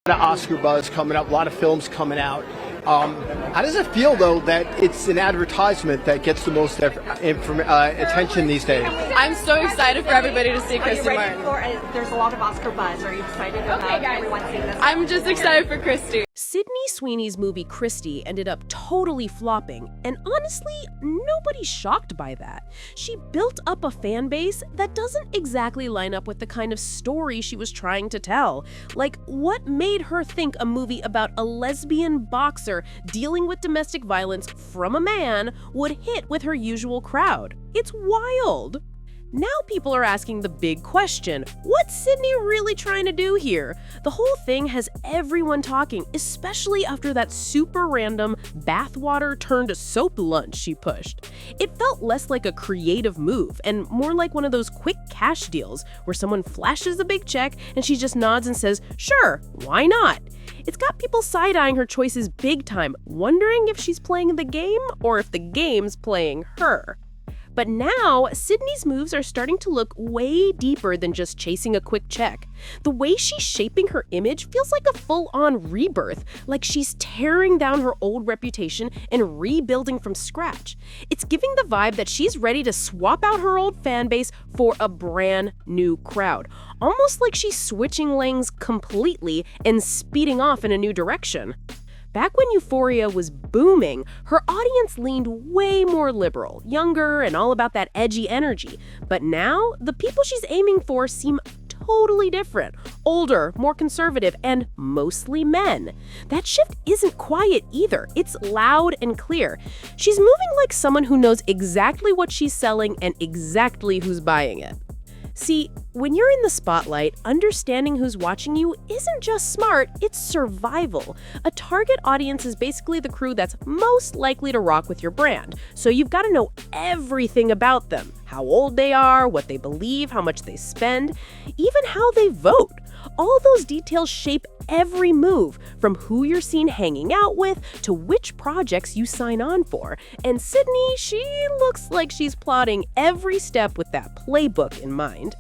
Of Oscar buzz coming up, a lot of films coming out. How does it feel, though, that it's an advertisement that gets the most attention these days? I'm so excited for everybody to see Kristen Martin. There's a lot of Oscar buzz. Are you excited about everyone seeing this? I'm just excited for Christy. Sydney Sweeney's movie Christy ended up totally flopping, and honestly, nobody's shocked by that. She built up a fan base that doesn't exactly line up with the kind of story she was trying to tell. Like, what made her think a movie about a lesbian boxer dealing with domestic violence from a man would hit with her usual crowd? It's wild. Now people are asking the big question, what's Sydney really trying to do here? The whole thing has everyone talking, especially after that super random bathwater turned soap lunch she pushed. It felt less like a creative move and more like one of those quick cash deals where someone flashes a big check and she just nods and says, sure, why not? It's got people side-eyeing her choices big time, wondering if she's playing the game or if the game's playing her. But now, Sydney's moves are starting to look way deeper than just chasing a quick check. The way she's shaping her image feels like a full-on rebirth, like she's tearing down her old reputation and rebuilding from scratch. It's giving the vibe that she's ready to swap out her old fan base for a brand new crowd, almost like she's switching lanes completely and speeding off in a new direction. Back when Euphoria was booming, her audience leaned way more liberal, younger, and all about that edgy energy. But now, the people she's aiming for seem totally different. Older, more conservative, and mostly men. That shift isn't quiet either. It's loud and clear. She's moving like someone who knows exactly what she's selling and exactly who's buying it. See, when you're in the spotlight, understanding who's watching you isn't just smart, it's survival. A target audience is basically the crew that's most likely to rock with your brand. So you've got to know everything about them. How old they are, what they believe, how much they spend, even how they vote. All those details shape every move, from who you're seen hanging out with to which projects you sign on for. And Sydney, she looks like she's plotting every step with that playbook in mind.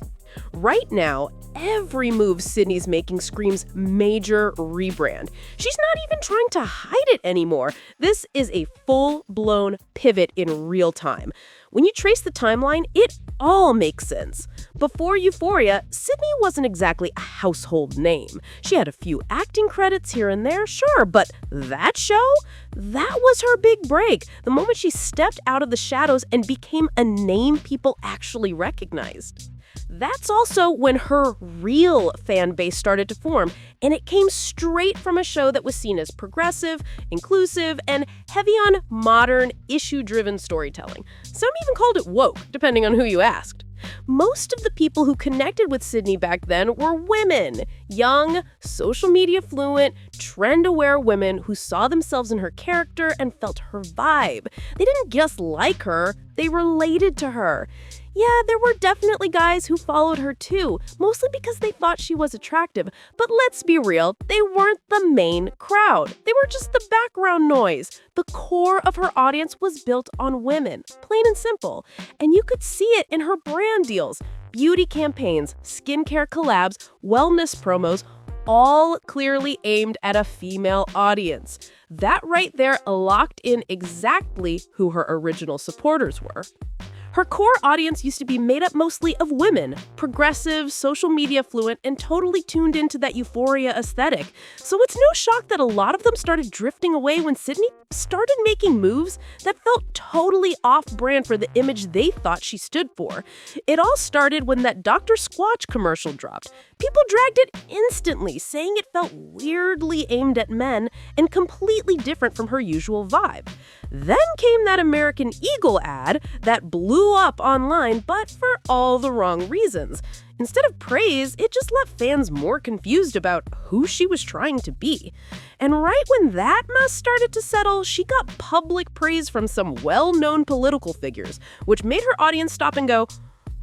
Right now, every move Sydney's making screams major rebrand. She's not even trying to hide it anymore. This is a full-blown pivot in real time. When you trace the timeline, it all makes sense. Before Euphoria, Sydney wasn't exactly a household name. She had a few acting credits here and there, sure, but that show? That was her big break, the moment she stepped out of the shadows and became a name people actually recognized. That's also when her real fan base started to form, and it came straight from a show that was seen as progressive, inclusive, and heavy on modern, issue-driven storytelling. Some even called it woke, depending on who you asked. Most of the people who connected with Sydney back then were women. Young, social media fluent, trend-aware women who saw themselves in her character and felt her vibe. They didn't just like her, they related to her. Yeah, there were definitely guys who followed her too, mostly because they thought she was attractive. But let's be real, they weren't the main crowd. They were just the background noise. The core of her audience was built on women, plain and simple. And you could see it in her brand deals, beauty campaigns, skincare collabs, wellness promos, all clearly aimed at a female audience. That right there locked in exactly who her original supporters were. Her core audience used to be made up mostly of women, progressive, social media fluent, and totally tuned into that Euphoria aesthetic. So it's no shock that a lot of them started drifting away when Sydney started making moves that felt totally off-brand for the image they thought she stood for. It all started when that Dr. Squatch commercial dropped. People dragged it instantly, saying it felt weirdly aimed at men and completely different from her usual vibe. Then came that American Eagle ad that blew up online, but for all the wrong reasons. Instead of praise, it just left fans more confused about who she was trying to be. And right when that mess started to settle, she got public praise from some well-known political figures, which made her audience stop and go,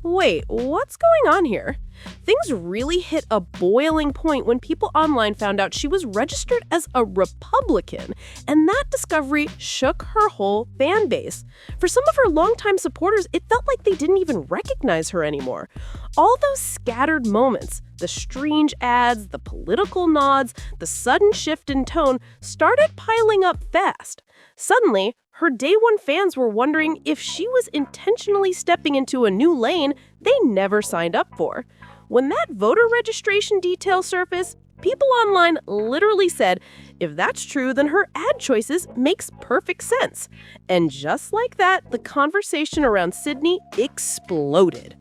Wait, what's going on here? Things really hit a boiling point when people online found out she was registered as a Republican, and that discovery shook her whole fan base. For some of her longtime supporters, it felt like they didn't even recognize her anymore. All those scattered moments, the strange ads, the political nods, the sudden shift in tone, started piling up fast. Suddenly, her day one fans were wondering if she was intentionally stepping into a new lane they never signed up for. When that voter registration detail surfaced, people online literally said, if that's true, then her ad choices makes perfect sense. And just like that, the conversation around Sydney exploded.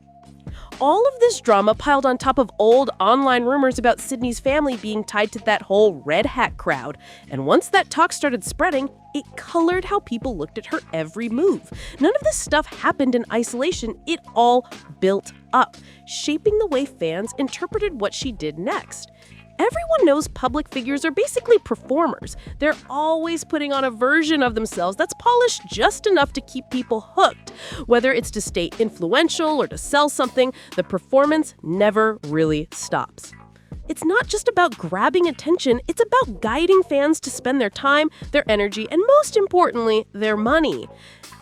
All of this drama piled on top of old online rumors about Sydney's family being tied to that whole red hat crowd. And once that talk started spreading, it colored how people looked at her every move. None of this stuff happened in isolation. It all built up, shaping the way fans interpreted what she did next. Everyone knows public figures are basically performers. They're always putting on a version of themselves that's polished just enough to keep people hooked. Whether it's to stay influential or to sell something, the performance never really stops. It's not just about grabbing attention, it's about guiding fans to spend their time, their energy, and most importantly, their money.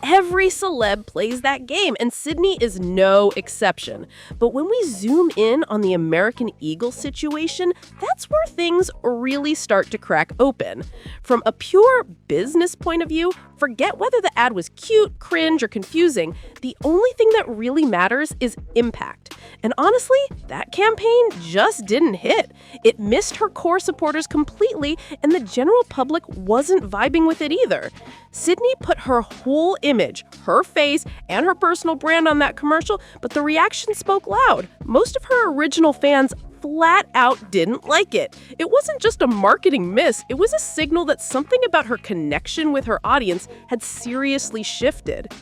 Every celeb plays that game, and Sydney is no exception. But when we zoom in on the American Eagle situation, that's where things really start to crack open. From a pure business point of view, forget whether the ad was cute, cringe, or confusing. The only thing that really matters is impact. And honestly, that campaign just didn't hit. It missed her core supporters completely, and the general public wasn't vibing with it either. Sydney put her whole image, her face, and her personal brand on that commercial, but the reaction spoke loud. Most of her original fans flat out didn't like it. It wasn't just a marketing miss, it was a signal that something about her connection with her audience had seriously shifted.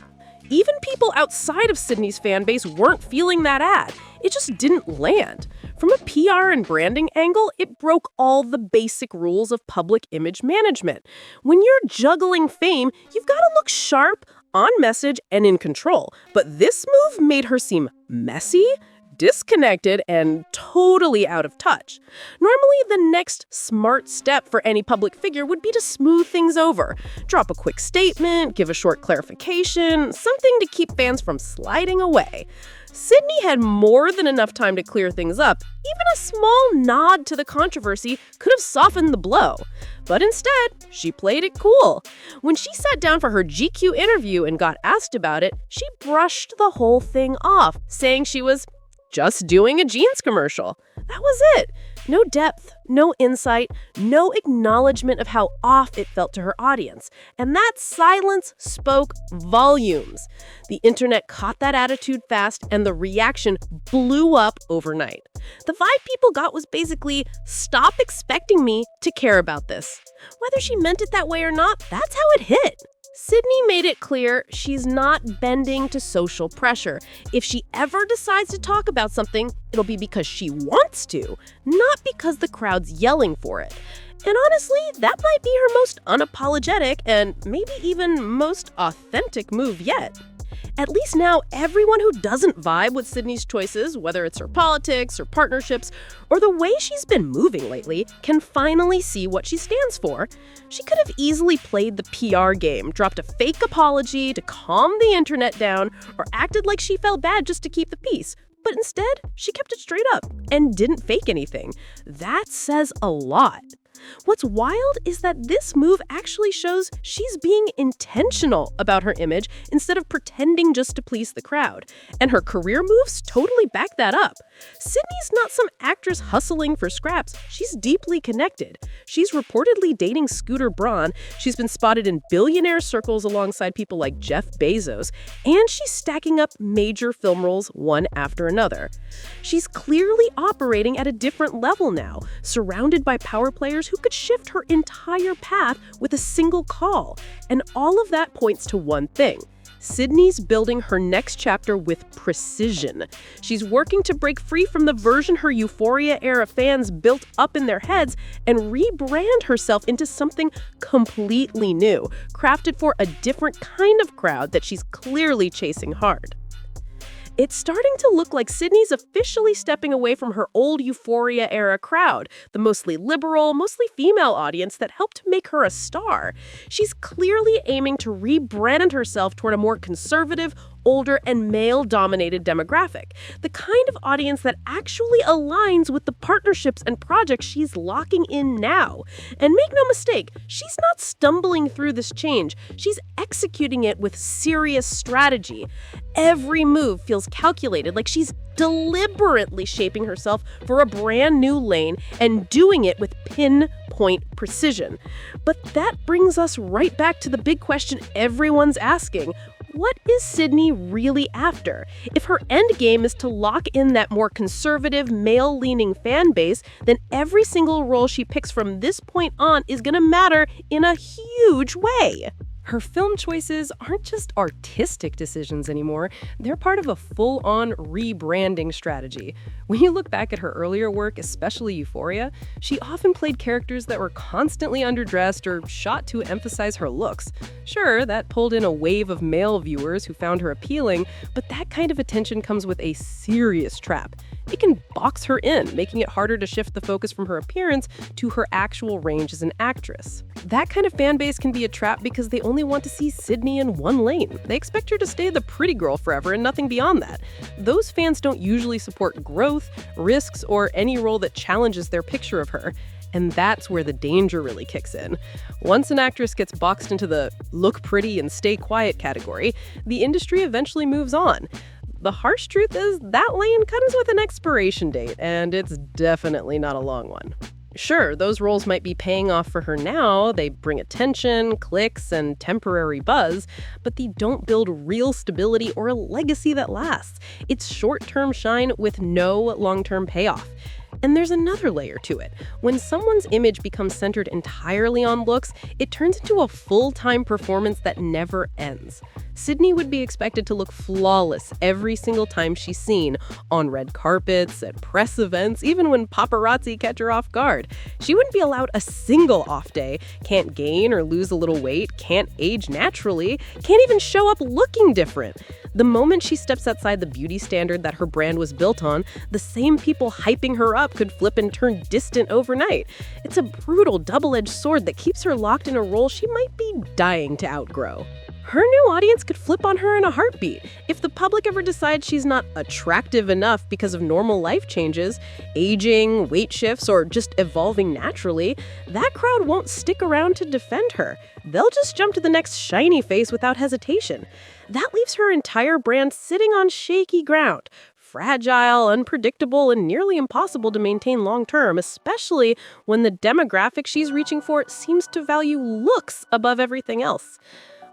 Even people outside of Sydney's fan base weren't feeling that ad. It just didn't land. From a PR and branding angle, it broke all the basic rules of public image management. When you're juggling fame, you've got to look sharp, on message, and in control. But this move made her seem messy, disconnected, and totally out of touch. Normally, the next smart step for any public figure would be to smooth things over. Drop a quick statement, give a short clarification, something to keep fans from sliding away. Sydney had more than enough time to clear things up. Even a small nod to the controversy could have softened the blow. But instead, she played it cool. When she sat down for her GQ interview and got asked about it, she brushed the whole thing off, saying she was just doing a jeans commercial. That was it. No depth, no insight, no acknowledgement of how off it felt to her audience. And that silence spoke volumes. The internet caught that attitude fast, and the reaction blew up overnight. The vibe people got was basically, stop expecting me to care about this. Whether she meant it that way or not, that's how it hit. Sydney made it clear she's not bending to social pressure. If she ever decides to talk about something, it'll be because she wants to, not because the crowd's yelling for it. And honestly, that might be her most unapologetic and maybe even most authentic move yet. At least now, everyone who doesn't vibe with Sydney's choices, whether it's her politics or partnerships, or the way she's been moving lately, can finally see what she stands for. She could have easily played the PR game, dropped a fake apology to calm the internet down, or acted like she felt bad just to keep the peace. But instead, she kept it straight up and didn't fake anything. That says a lot. What's wild is that this move actually shows she's being intentional about her image instead of pretending just to please the crowd. And her career moves totally back that up. Sydney's not some actress hustling for scraps. She's deeply connected. She's reportedly dating Scooter Braun. She's been spotted in billionaire circles alongside people like Jeff Bezos. And she's stacking up major film roles one after another. She's clearly operating at a different level now, surrounded by power players who could shift her entire path with a single call. And all of that points to one thing. Sydney's building her next chapter with precision. She's working to break free from the version her Euphoria-era fans built up in their heads and rebrand herself into something completely new, crafted for a different kind of crowd that she's clearly chasing hard. It's starting to look like Sydney's officially stepping away from her old Euphoria-era crowd, the mostly liberal, mostly female audience that helped make her a star. She's clearly aiming to rebrand herself toward a more conservative, older, and male-dominated demographic, the kind of audience that actually aligns with the partnerships and projects she's locking in now. And make no mistake, she's not stumbling through this change. She's executing it with serious strategy. Every move feels calculated, like she's deliberately shaping herself for a brand new lane and doing it with pinpoint precision. But that brings us right back to the big question everyone's asking. What is Sydney really after? If her end game is to lock in that more conservative, male-leaning fan base, then every single role she picks from this point on is going to matter in a huge way. Her film choices aren't just artistic decisions anymore, they're part of a full-on rebranding strategy. When you look back at her earlier work, especially Euphoria, she often played characters that were constantly underdressed or shot to emphasize her looks. Sure, that pulled in a wave of male viewers who found her appealing, but that kind of attention comes with a serious trap. It can box her in, making it harder to shift the focus from her appearance to her actual range as an actress. That kind of fan base can be a trap because they only want to see Sydney in one lane. They expect her to stay the pretty girl forever and nothing beyond that. Those fans don't usually support growth, risks, or any role that challenges their picture of her. And that's where the danger really kicks in. Once an actress gets boxed into the look pretty and stay quiet category, the industry eventually moves on. The harsh truth is that lane comes with an expiration date, and it's definitely not a long one. Sure, those roles might be paying off for her now, they bring attention, clicks, and temporary buzz, but they don't build real stability or a legacy that lasts. It's short-term shine with no long-term payoff. And there's another layer to it. When someone's image becomes centered entirely on looks, it turns into a full-time performance that never ends. Sydney would be expected to look flawless every single time she's seen, on red carpets, at press events, even when paparazzi catch her off guard. She wouldn't be allowed a single off day, can't gain or lose a little weight, can't age naturally, can't even show up looking different. The moment she steps outside the beauty standard that her brand was built on, the same people hyping her up could flip and turn distant overnight. It's a brutal double-edged sword that keeps her locked in a role she might be dying to outgrow. Her new audience could flip on her in a heartbeat. If the public ever decides she's not attractive enough because of normal life changes, aging, weight shifts, or just evolving naturally, that crowd won't stick around to defend her. They'll just jump to the next shiny face without hesitation. That leaves her entire brand sitting on shaky ground. Fragile, unpredictable, and nearly impossible to maintain long-term, especially when the demographic she's reaching for seems to value looks above everything else.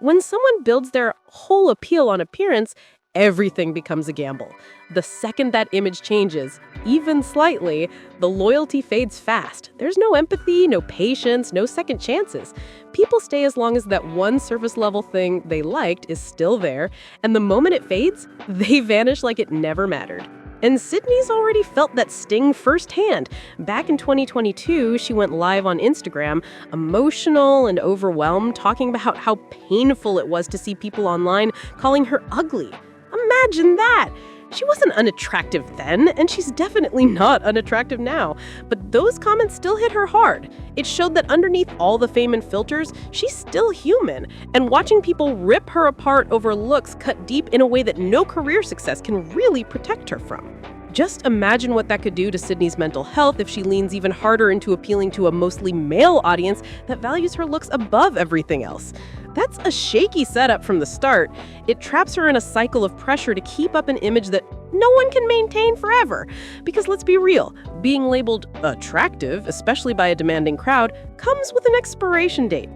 When someone builds their whole appeal on appearance, everything becomes a gamble. The second that image changes, even slightly, the loyalty fades fast. There's no empathy, no patience, no second chances. People stay as long as that one surface-level thing they liked is still there, and the moment it fades, they vanish like it never mattered. And Sydney's already felt that sting firsthand. Back in 2022, she went live on Instagram, emotional and overwhelmed, talking about how painful it was to see people online calling her ugly. Imagine that! She wasn't unattractive then, and she's definitely not unattractive now. But those comments still hit her hard. It showed that underneath all the fame and filters, she's still human. And watching people rip her apart over looks cut deep in a way that no career success can really protect her from. Just imagine what that could do to Sydney's mental health if she leans even harder into appealing to a mostly male audience that values her looks above everything else. That's a shaky setup from the start. It traps her in a cycle of pressure to keep up an image that no one can maintain forever. Because let's be real, being labeled attractive, especially by a demanding crowd, comes with an expiration date.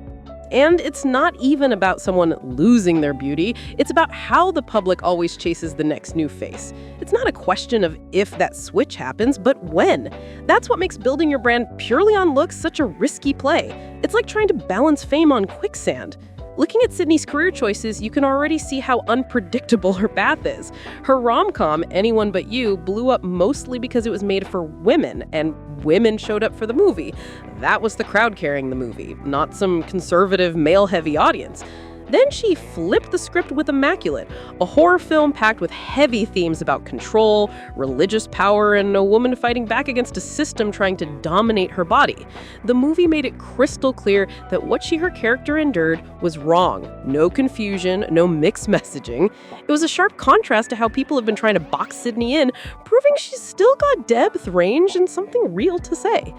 And it's not even about someone losing their beauty, it's about how the public always chases the next new face. It's not a question of if that switch happens, but when. That's what makes building your brand purely on looks such a risky play. It's like trying to balance fame on quicksand. Looking at Sydney's career choices, you can already see how unpredictable her path is. Her rom-com, Anyone But You, blew up mostly because it was made for women, and women showed up for the movie. That was the crowd carrying the movie, not some conservative, male-heavy audience. Then she flipped the script with Immaculate, a horror film packed with heavy themes about control, religious power, and a woman fighting back against a system trying to dominate her body. The movie made it crystal clear that what her character endured was wrong. No confusion, no mixed messaging. It was a sharp contrast to how people have been trying to box Sydney in, proving she's still got depth, range, and something real to say.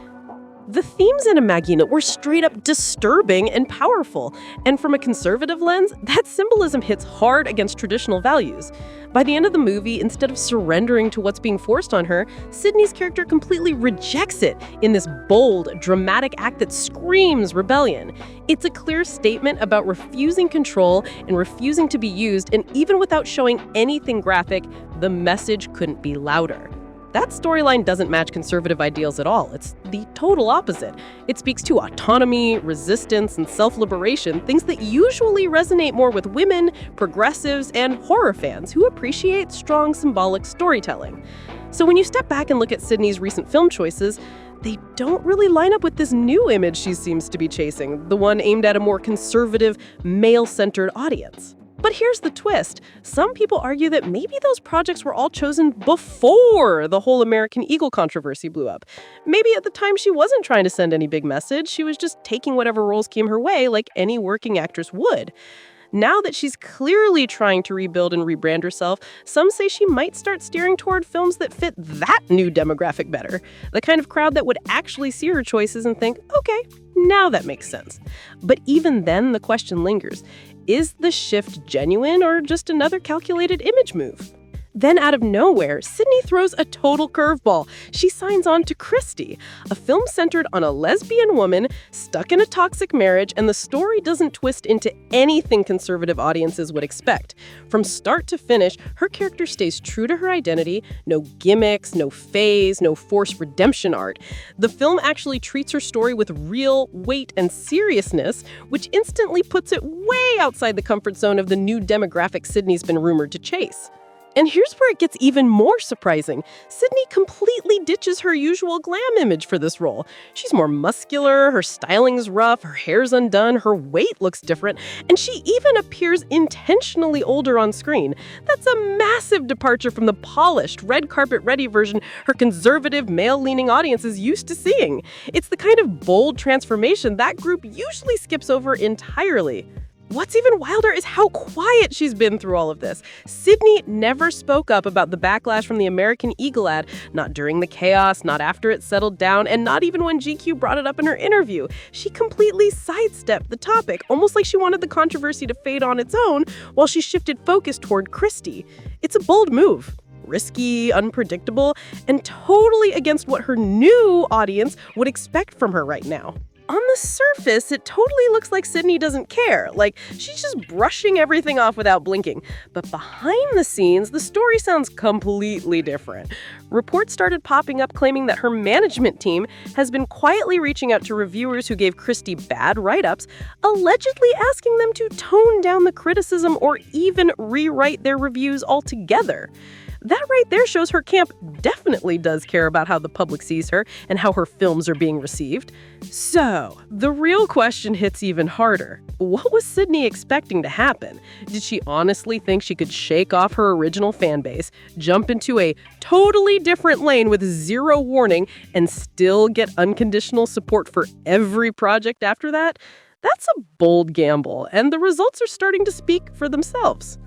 The themes in Immaculate were straight up disturbing and powerful, and from a conservative lens, that symbolism hits hard against traditional values. By the end of the movie, instead of surrendering to what's being forced on her, Sydney's character completely rejects it in this bold, dramatic act that screams rebellion. It's a clear statement about refusing control and refusing to be used, and even without showing anything graphic, the message couldn't be louder. That storyline doesn't match conservative ideals at all. It's the total opposite. It speaks to autonomy, resistance, and self-liberation, things that usually resonate more with women, progressives, and horror fans who appreciate strong symbolic storytelling. So when you step back and look at Sydney's recent film choices, they don't really line up with this new image she seems to be chasing, the one aimed at a more conservative, male-centered audience. But here's the twist. Some people argue that maybe those projects were all chosen before the whole American Eagle controversy blew up. Maybe at the time she wasn't trying to send any big message, she was just taking whatever roles came her way like any working actress would. Now that she's clearly trying to rebuild and rebrand herself, some say she might start steering toward films that fit that new demographic better. The kind of crowd that would actually see her choices and think, okay, now that makes sense. But even then, the question lingers. Is the shift genuine or just another calculated image move? Then out of nowhere, Sydney throws a total curveball. She signs on to Christie, a film centered on a lesbian woman stuck in a toxic marriage, and the story doesn't twist into anything conservative audiences would expect. From start to finish, her character stays true to her identity, no gimmicks, no phase, no forced redemption arc. The film actually treats her story with real weight and seriousness, which instantly puts it way outside the comfort zone of the new demographic Sydney's been rumored to chase. And here's where it gets even more surprising. Sydney completely ditches her usual glam image for this role. She's more muscular, her styling's rough, her hair's undone, her weight looks different, and she even appears intentionally older on screen. That's a massive departure from the polished, red carpet-ready version her conservative, male-leaning audience is used to seeing. It's the kind of bold transformation that group usually skips over entirely. What's even wilder is how quiet she's been through all of this. Sydney never spoke up about the backlash from the American Eagle ad, not during the chaos, not after it settled down, and not even when GQ brought it up in her interview. She completely sidestepped the topic, almost like she wanted the controversy to fade on its own, while she shifted focus toward Christie. It's a bold move. Risky, unpredictable, and totally against what her new audience would expect from her right now. On the surface, it totally looks like Sydney doesn't care, like she's just brushing everything off without blinking. But behind the scenes, the story sounds completely different. Reports started popping up claiming that her management team has been quietly reaching out to reviewers who gave Christie bad write-ups, allegedly asking them to tone down the criticism or even rewrite their reviews altogether. That right there shows her camp definitely does care about how the public sees her and how her films are being received. So, the real question hits even harder. What was Sydney expecting to happen? Did she honestly think she could shake off her original fan base, jump into a totally different lane with zero warning, and still get unconditional support for every project after that? That's a bold gamble, and the results are starting to speak for themselves.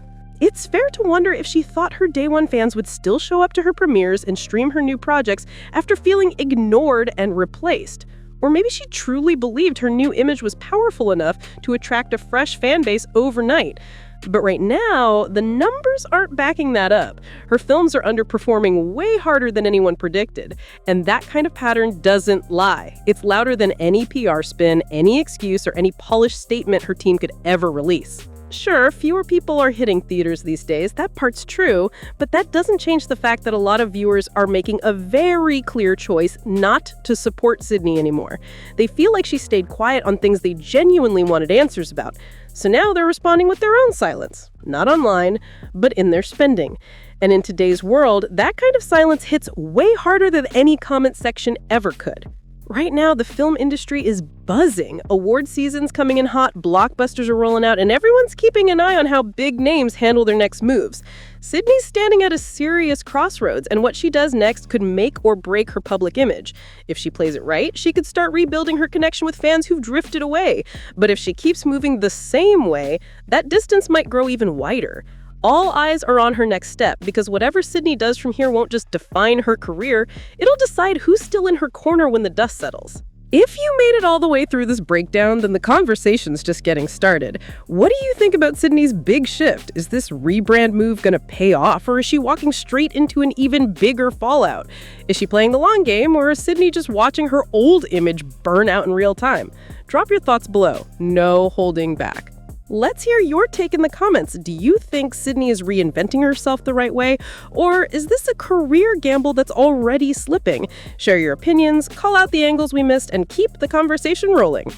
It's fair to wonder if she thought her day one fans would still show up to her premieres and stream her new projects after feeling ignored and replaced. Or maybe she truly believed her new image was powerful enough to attract a fresh fan base overnight. But right now, the numbers aren't backing that up. Her films are underperforming way harder than anyone predicted. And that kind of pattern doesn't lie. It's louder than any PR spin, any excuse, or any polished statement her team could ever release. Sure, fewer people are hitting theaters these days, that part's true, but that doesn't change the fact that a lot of viewers are making a very clear choice not to support Sydney anymore. They feel like she stayed quiet on things they genuinely wanted answers about, so now they're responding with their own silence. Not online, but in their spending. And in today's world, that kind of silence hits way harder than any comment section ever could. Right now, the film industry is buzzing. Award season's coming in hot, blockbusters are rolling out, and everyone's keeping an eye on how big names handle their next moves. Sydney's standing at a serious crossroads, and what she does next could make or break her public image. If she plays it right, she could start rebuilding her connection with fans who've drifted away. But if she keeps moving the same way, that distance might grow even wider. All eyes are on her next step, because whatever Sydney does from here won't just define her career, it'll decide who's still in her corner when the dust settles. If you made it all the way through this breakdown, then the conversation's just getting started. What do you think about Sydney's big shift? Is this rebrand move gonna pay off, or is she walking straight into an even bigger fallout? Is she playing the long game, or is Sydney just watching her old image burn out in real time? Drop your thoughts below. No holding back. Let's hear your take in the comments. Do you think Sydney is reinventing herself the right way? Or is this a career gamble that's already slipping? Share your opinions, call out the angles we missed, and keep the conversation rolling.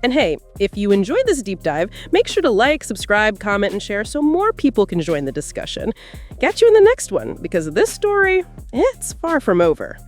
And hey, if you enjoyed this deep dive, make sure to like, subscribe, comment, and share so more people can join the discussion. Catch you in the next one, because this story, it's far from over.